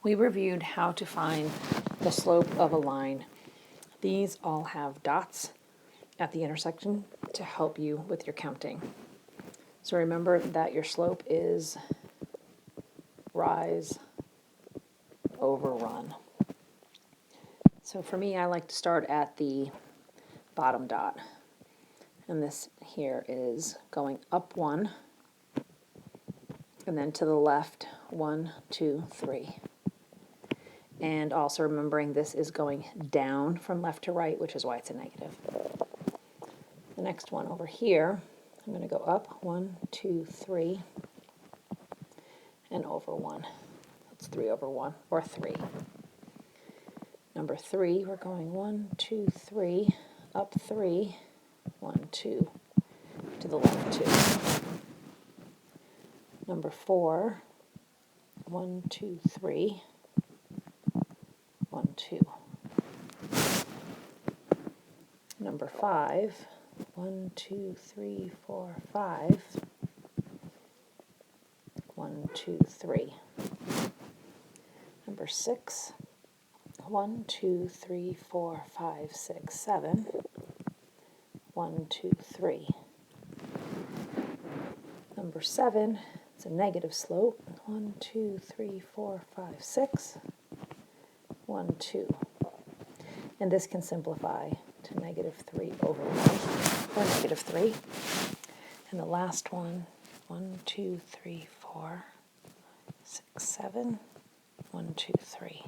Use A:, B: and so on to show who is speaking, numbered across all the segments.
A: We reviewed how to find the slope of a line. These all have dots at the intersection to help you with your counting. So remember that your slope is rise over run. So for me, I like to start at the bottom dot. And this here is going up 1, and then to the left, 1, 2, 3. And also remembering this is going down from left to right, which is why it's a negative. The next one over here, I'm going to go up 1, 2, 3, and over 1. That's 3 over 1, or 3. Number 3, we're going 1, 2, 3, up 3, 1, 2, to the left 2. Number 4, 1, 2, 3, 1, 2. Number 5, 1, 2, 3, 4, 5, 1, 2, 3. Number 6, 1, 2, 3, 4, 5, 6, 7, 1, 2, 3. Number 7, it's a negative slope, 1, 2, 3, 4, 5, 6, 1, 2. And this can simplify to negative 3 over 1, or negative 3. And the last one, 1, 2, 3, 4, 6, 7, 1, 2, 3.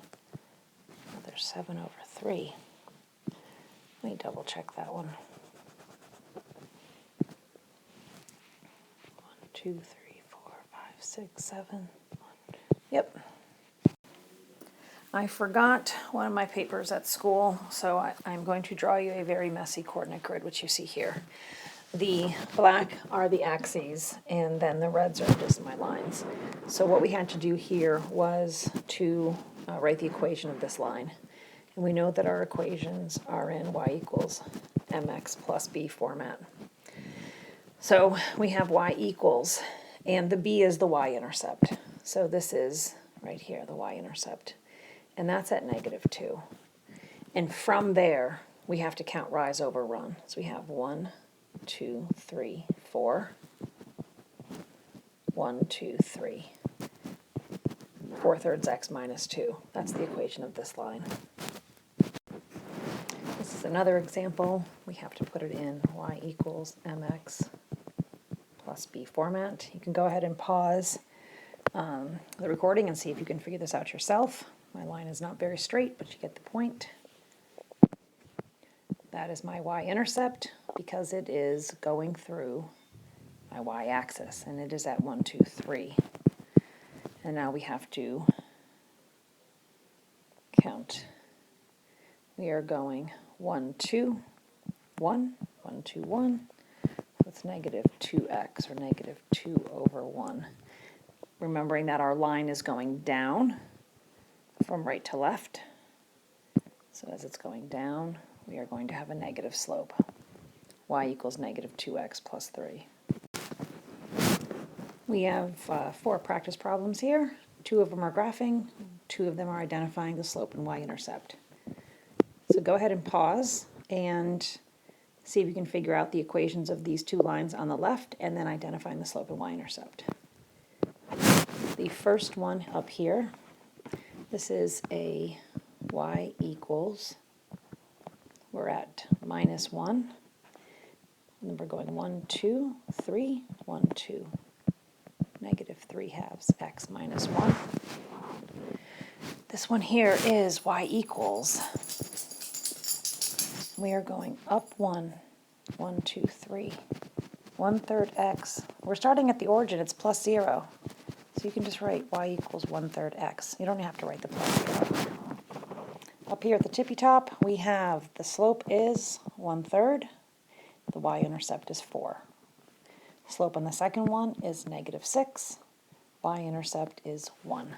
A: Another 7 over 3. Let me double check that one. 1, 2, 3, 4, 5, 6, 7, 1. Yep. I forgot one of my papers at school, so I'm going to draw you a very messy coordinate grid, which you see here. The black are the axes, and then the reds are just my lines. So what we had to do here was to write the equation of this line. And we know that our equations are in y equals mx plus b format. So we have y equals, and the b is the y-intercept. So this is right here, the y-intercept. And that's at negative 2. And from there, we have to count rise over run. So we have 1, 2, 3, 4. 1, 2, 3. 4/3 x minus 2. That's the equation of this line. This is another example. We have to put it in y equals mx plus b format. You can go ahead and pause the recording and see if you can figure this out yourself. My line is not very straight, but you get the point. That is my y-intercept because it is going through my y-axis, and it is at 1, 2, 3. And now we have to count. We are going 1, 2, 1, 1, 2, 1. So it's negative 2x, or negative 2 over 1. Remembering that our line is going down from right to left. So as it's going down, we are going to have a negative slope. Y equals negative 2x plus 3. We have 4 practice problems here. 2 of them are graphing. 2 of them are identifying the slope and y-intercept. So go ahead and pause and see if you can figure out the equations of these 2 lines on the left and then identifying the slope and y-intercept. The first one up here, this is a y equals, we're at minus 1, and we're going 1, 2, 3, 1, 2, negative 3/2 x minus 1. This one here is y equals, we are going up 1, 1, 2, 3, 1/3 x. We're starting at the origin, it's plus 0. So you can just write y equals 1/3 x. You don't have to write the plus 0. Up here at the tippy top, we have the slope is 1/3. The y-intercept is 4. Slope on the second one is negative 6. Y-intercept is 1.